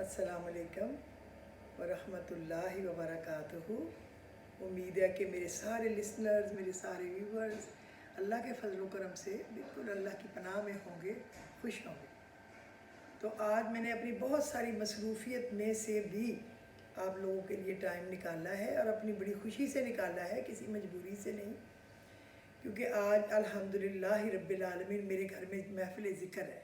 السلام علیکم ورحمۃ اللہ وبرکاتہ۔ امید ہے کہ میرے سارے لسنرز، میرے سارے ویورز اللہ کے فضل و کرم سے بالکل اللہ کی پناہ میں ہوں گے، خوش ہوں گے۔ تو آج میں نے اپنی بہت ساری مصروفیت میں سے بھی آپ لوگوں کے لیے ٹائم نکالا ہے، اور اپنی بڑی خوشی سے نکالا ہے، کسی مجبوری سے نہیں، کیونکہ آج الحمدللہ رب العالمین میرے گھر میں محفل ذکر ہے۔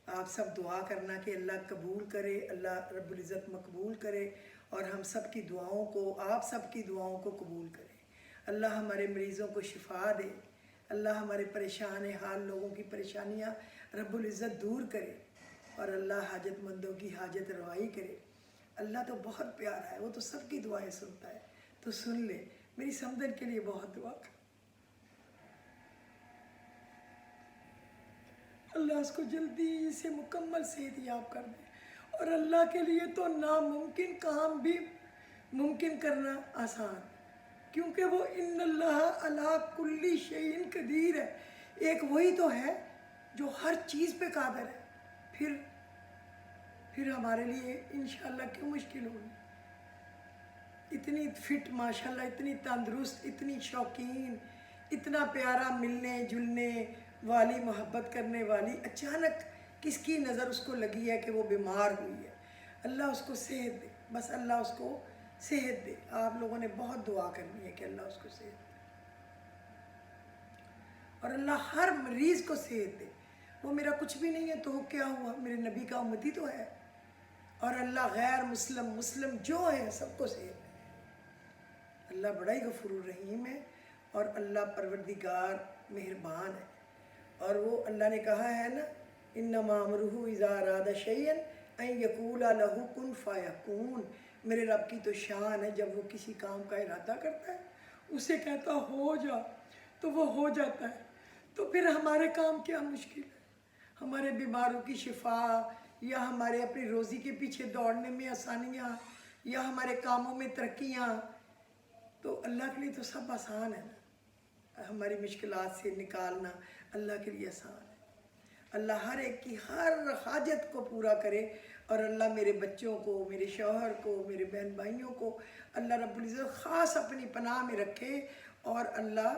آپ سب دعا کرنا کہ اللہ قبول کرے، اللہ رب العزت مقبول کرے، اور ہم سب کی دعاؤں کو، آپ سب کی دعاؤں کو قبول کرے۔ اللہ ہمارے مریضوں کو شفا دے، اللہ ہمارے پریشان حال لوگوں کی پریشانیاں رب العزت دور کرے، اور اللہ حاجت مندوں کی حاجت روائی کرے۔ اللہ تو بہت پیارا ہے، وہ تو سب کی دعائیں سنتا ہے۔ تو سن لے، میری سمدن کے لیے بہت دعا کر، اللہ اس کو جلدی سے مکمل صحت یاب کر دے، اور اللہ کے لیے تو ناممکن کام بھی ممکن کرنا آسان، کیونکہ وہ ان اللہ علی کل شیء قدیر ہے۔ ایک وہی تو ہے جو ہر چیز پہ قادر ہے، پھر ہمارے لیے انشاءاللہ کیوں مشکل ہوگی۔ اتنی فٹ ماشاءاللہ، اتنی تندرست، اتنی شوقین، اتنا پیارا ملنے جلنے والی، محبت کرنے والی، اچانک کس کی نظر اس کو لگی ہے کہ وہ بیمار ہوئی ہے۔ اللہ اس کو صحت دے، بس اللہ اس کو صحت دے۔ آپ لوگوں نے بہت دعا کرنی ہے کہ اللہ اس کو صحت دے، اور اللہ ہر مریض کو صحت دے۔ وہ میرا کچھ بھی نہیں ہے تو کیا ہوا، میرے نبی کا امتی تو ہے، اور اللہ غیر مسلم مسلم جو ہے سب کو صحت دے۔ اللہ بڑا ہی غفور الرحیم ہے، اور اللہ پروردگار مہربان ہے، اور وہ اللہ نے کہا ہے نا، انما امرہ اذا اراد شیئا ان یقول لہ کن فیکون۔ میرے رب کی تو شان ہے، جب وہ کسی کام کا ارادہ کرتا ہے، اسے کہتا ہو جا تو وہ ہو جاتا ہے۔ تو پھر ہمارے کام کیا مشکل ہے، ہمارے بیماروں کی شفا، یا ہمارے اپنی روزی کے پیچھے دوڑنے میں آسانیاں، یا ہمارے کاموں میں ترقیاں، تو اللہ کے لیے تو سب آسان ہے نا۔ ہماری مشکلات سے نکالنا اللہ کے لیے آسان ہے۔ اللہ ہر ایک کی ہر حاجت کو پورا کرے، اور اللہ میرے بچوں کو، میرے شوہر کو، میرے بہن بھائیوں کو اللہ رب العزت خاص اپنی پناہ میں رکھے، اور اللہ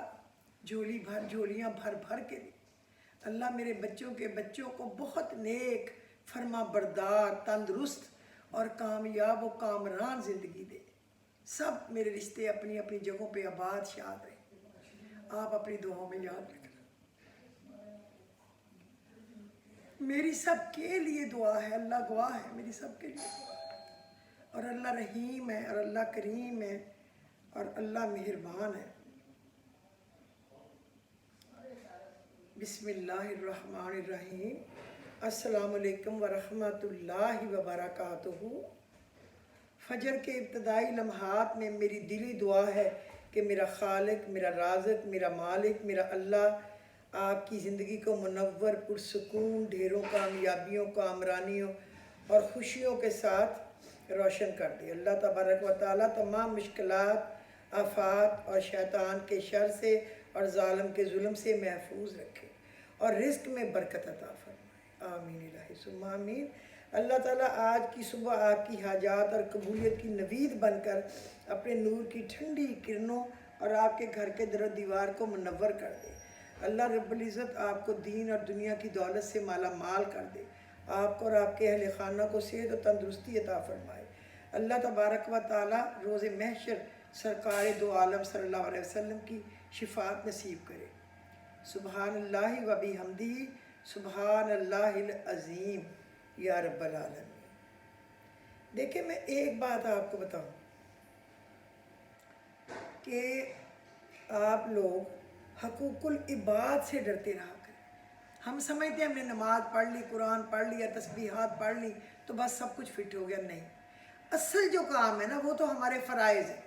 جھولیاں بھر بھر کے دے۔ اللہ میرے بچوں کے بچوں کو بہت نیک، فرما بردار، تندرست اور کامیاب و کامران زندگی دے۔ سب میرے رشتے اپنی اپنی جگہوں پہ آباد شاد رہیں۔ آپ اپنی دعاؤں میں یاد رکھنا۔ میری سب کے لیے دعا ہے، اللہ گواہ ہے، میری سب کے لیے دعا ہے، اور اللہ رحیم ہے، اور اللہ کریم ہے، اور اللہ مہربان ہے۔ بسم اللہ الرحمن الرحیم۔ السلام علیکم ورحمۃ اللہ وبرکاتہ۔ فجر کے ابتدائی لمحات میں میری دلی دعا ہے کہ میرا خالق، میرا رازق، میرا مالک، میرا اللہ آپ کی زندگی کو منور، پرسکون، ڈھیروں کامیابیوں، کامرانیوں اور خوشیوں کے ساتھ روشن کر دے۔ اللہ تبارک و تعالیٰ تمام مشکلات، آفات اور شیطان کے شر سے اور ظالم کے ظلم سے محفوظ رکھے، اور رزق میں برکت عطا فرمائے۔ آمین الہی ثم آمین۔ اللہ تعالیٰ آج کی صبح آپ کی حاجات اور قبولیت کی نوید بن کر اپنے نور کی ٹھنڈی کرنوں اور آپ کے گھر کے در و دیوار کو منور کر دے۔ اللہ رب العزت آپ کو دین اور دنیا کی دولت سے مالا مال کر دے، آپ کو اور آپ کے اہل خانہ کو صحت و تندرستی عطا فرمائے۔ اللہ تبارک و تعالیٰ روز محشر سرکار دو عالم صلی اللہ علیہ وسلم کی شفاعت نصیب کرے۔ سبحان اللہ و بحمدہ، سبحان اللہ العظیم، یا رب العالمین۔ دیکھیں، میں ایک بات آپ کو بتاؤں کہ آپ لوگ حقوق العباد سے ڈرتے رہا کریں۔ ہم سمجھتے ہیں ہم نے نماز پڑھ لی، قرآن پڑھ لیا، تسبیحات پڑھ لی تو بس سب کچھ فٹ ہو گیا۔ نہیں، اصل جو کام ہے نا وہ تو ہمارے فرائض ہیں۔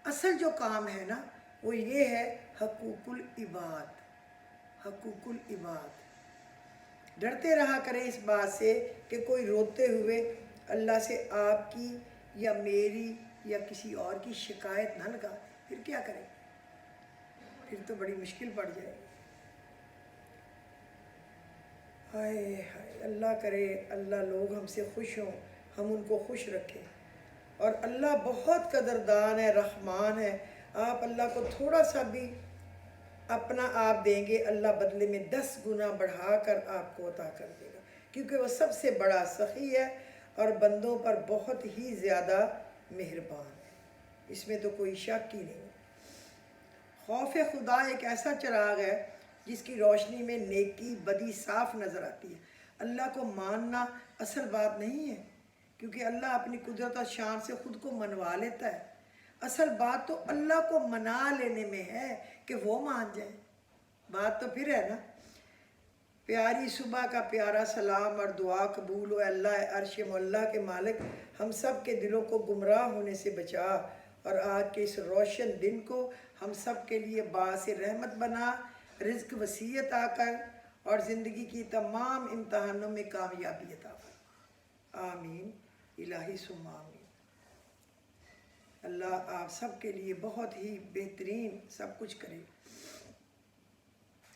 اصل جو کام ہے نا وہ یہ ہے حقوق العباد۔ حقوق العباد، ڈرتے رہا کریں اس بات سے کہ کوئی روتے ہوئے اللہ سے آپ کی یا میری یا کسی اور کی شکایت نہ لگا، پھر کیا کریں؟ پھر تو بڑی مشکل پڑ جائے گی۔ ہائے ہائے، اللہ کرے اللہ لوگ ہم سے خوش ہوں، ہم ان کو خوش رکھیں. اور اللہ بہت قدردان ہے، رحمان ہے. آپ اللہ کو تھوڑا سا بھی اپنا آپ دیں گے، اللہ بدلے میں 10 گنا بڑھا کر آپ کو عطا کر دے گا، کیونکہ وہ سب سے بڑا سخی ہے اور بندوں پر بہت ہی زیادہ مہربان ہے. اس میں تو کوئی شک ہی نہیں. خوف خدا ایک ایسا چراغ ہے جس کی روشنی میں نیکی بدی صاف نظر آتی ہے. اللہ کو ماننا اصل بات نہیں ہے، کیونکہ اللہ اپنی قدرت اور شان سے خود کو منوا لیتا ہے. اصل بات تو اللہ کو منا لینے میں ہے کہ وہ مان جائیں. بات تو پھر ہے نا. پیاری صبح کا پیارا سلام اور دعا قبول ہو. اللہ عرش مولا کے مالک ہم سب کے دلوں کو گمراہ ہونے سے بچا، اور آج کے اس روشن دن کو ہم سب کے لیے باعث رحمت بنا، رزق وسیع عطا کر اور زندگی کی تمام امتحانوں میں کامیابی عطا فرما. آمین الہی ثم آمین. اللہ آپ سب کے لیے بہت ہی بہترین سب کچھ کرے.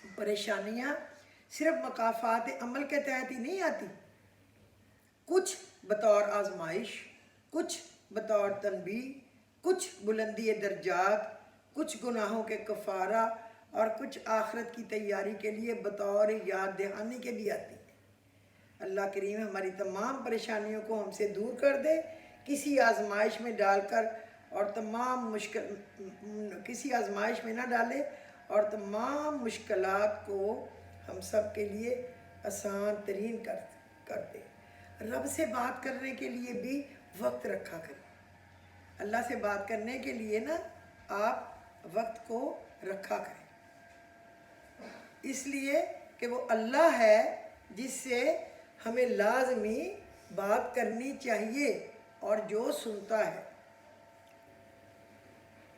پریشانیاں صرف مقافات عمل کے تحت ہی نہیں آتی، کچھ بطور آزمائش، کچھ بطور تنبیہ، کچھ بلندی درجات، کچھ گناہوں کے کفارہ اور کچھ آخرت کی تیاری کے لیے بطور یاد دہانی کے بھی آتی ہیں. اللہ کریم ہماری تمام پریشانیوں کو ہم سے دور کر دے، کسی آزمائش میں ڈال کر اور کسی آزمائش میں نہ ڈالے، اور تمام مشکلات کو ہم سب کے لیے آسان ترین کر دے. رب سے بات کرنے کے لیے بھی وقت رکھا کریں. اللہ سے بات کرنے کے لیے نا آپ وقت کو رکھا کریں، اس لیے کہ وہ اللہ ہے جس سے ہمیں لازمی بات کرنی چاہیے اور جو سنتا ہے.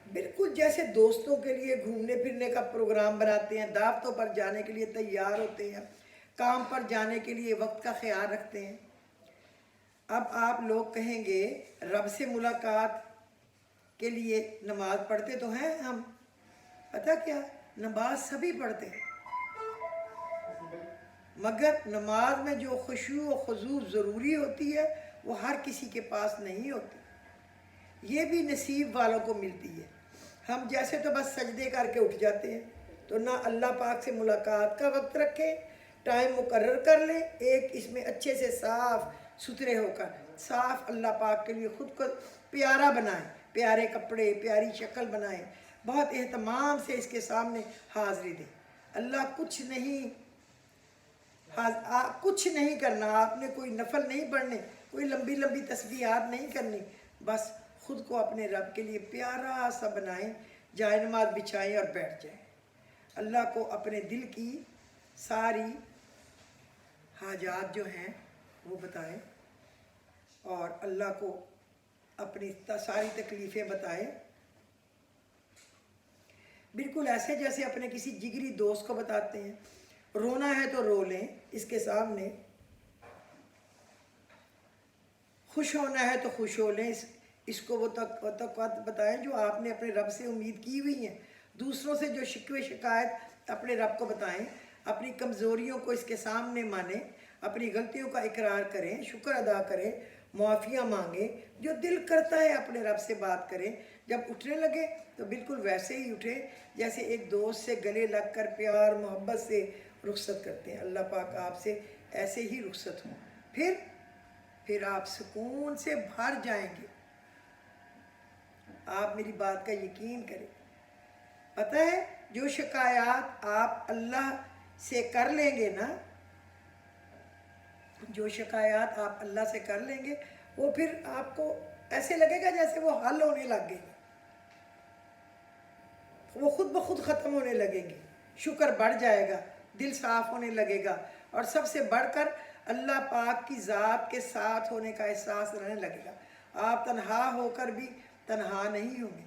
بالکل جیسے دوستوں کے لیے گھومنے پھرنے کا پروگرام بناتے ہیں، دعوتوں پر جانے کے لیے تیار ہوتے ہیں، کام پر جانے کے لیے وقت کا خیال رکھتے ہیں. اب آپ لوگ کہیں گے رب سے ملاقات کے لیے نماز پڑھتے تو ہیں ہم. پتہ کیا، نماز سبھی پڑھتے ہیں، مگر نماز میں جو خشوع و خضوع ضروری ہوتی ہے وہ ہر کسی کے پاس نہیں ہوتی. یہ بھی نصیب والوں کو ملتی ہے. ہم جیسے تو بس سجدے کر کے اٹھ جاتے ہیں. تو نہ اللہ پاک سے ملاقات کا وقت رکھیں، ٹائم مقرر کر لیں، ایک اس میں اچھے سے صاف ستھرے ہو کر صاف اللہ پاک کے لیے خود کو پیارا بنائیں، پیارے کپڑے، پیاری شکل بنائیں، بہت اہتمام سے اس کے سامنے حاضری دیں. اللہ کچھ نہیں کرنا، آپ نے کوئی نفل نہیں پڑھنے، کوئی لمبی لمبی تسبیحات نہیں کرنی، بس خود کو اپنے رب کے لیے پیارا سا بنائیں، جائے نماز بچھائیں اور بیٹھ جائیں. اللہ کو اپنے دل کی ساری حاجات جو ہیں وہ بتائیں، اور اللہ کو اپنی ساری تکلیفیں بتائیں، بالکل ایسے جیسے اپنے کسی جگری دوست کو بتاتے ہیں. رونا ہے تو رو لیں اس کے سامنے، خوش ہونا ہے تو خوش ہو لیں، اس کو وہ توقعات بتائیں جو آپ نے اپنے رب سے امید کی ہوئی ہیں. دوسروں سے جو شکوے شکایت اپنے رب کو بتائیں، اپنی کمزوریوں کو اس کے سامنے مانیں، اپنی غلطیوں کا اقرار کریں، شکر ادا کریں، معافیاں مانگیں. جو دل کرتا ہے اپنے رب سے بات کریں. جب اٹھنے لگے تو بالکل ویسے ہی اٹھیں جیسے ایک دوست سے گلے لگ کر پیار محبت سے رخصت کرتے ہیں. اللہ پاک آپ سے ایسے ہی رخصت ہوں، پھر آپ سکون سے بھر جائیں گے. آپ میری بات کا یقین کریں. پتہ ہے جو شکایات آپ اللہ سے کر لیں گے نا، جو شکایات آپ اللہ سے کر لیں گے، وہ پھر آپ کو ایسے لگے گا جیسے وہ حل ہونے لگ گئے، وہ خود بخود ختم ہونے لگیں گے. شکر بڑھ جائے گا، دل صاف ہونے لگے گا، اور سب سے بڑھ کر اللہ پاک کی ذات کے ساتھ ہونے کا احساس رہنے لگے گا. آپ تنہا ہو کر بھی تنہا نہیں ہوں گے،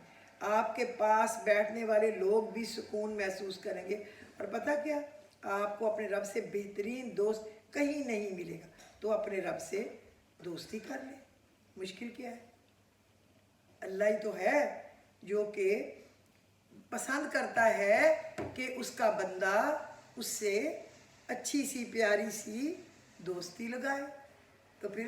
آپ کے پاس بیٹھنے والے لوگ بھی سکون محسوس کریں گے. اور پتہ کیا، آپ کو اپنے رب سے بہترین دوست کہیں نہیں ملے گا. تو اپنے رب سے دوستی کر لیں، مشکل کیا ہے. اللہ ہی تو ہے جو کہ پسند کرتا ہے کہ اس کا بندہ اس سے اچھی سی پیاری سی دوستی لگائے. تو پھر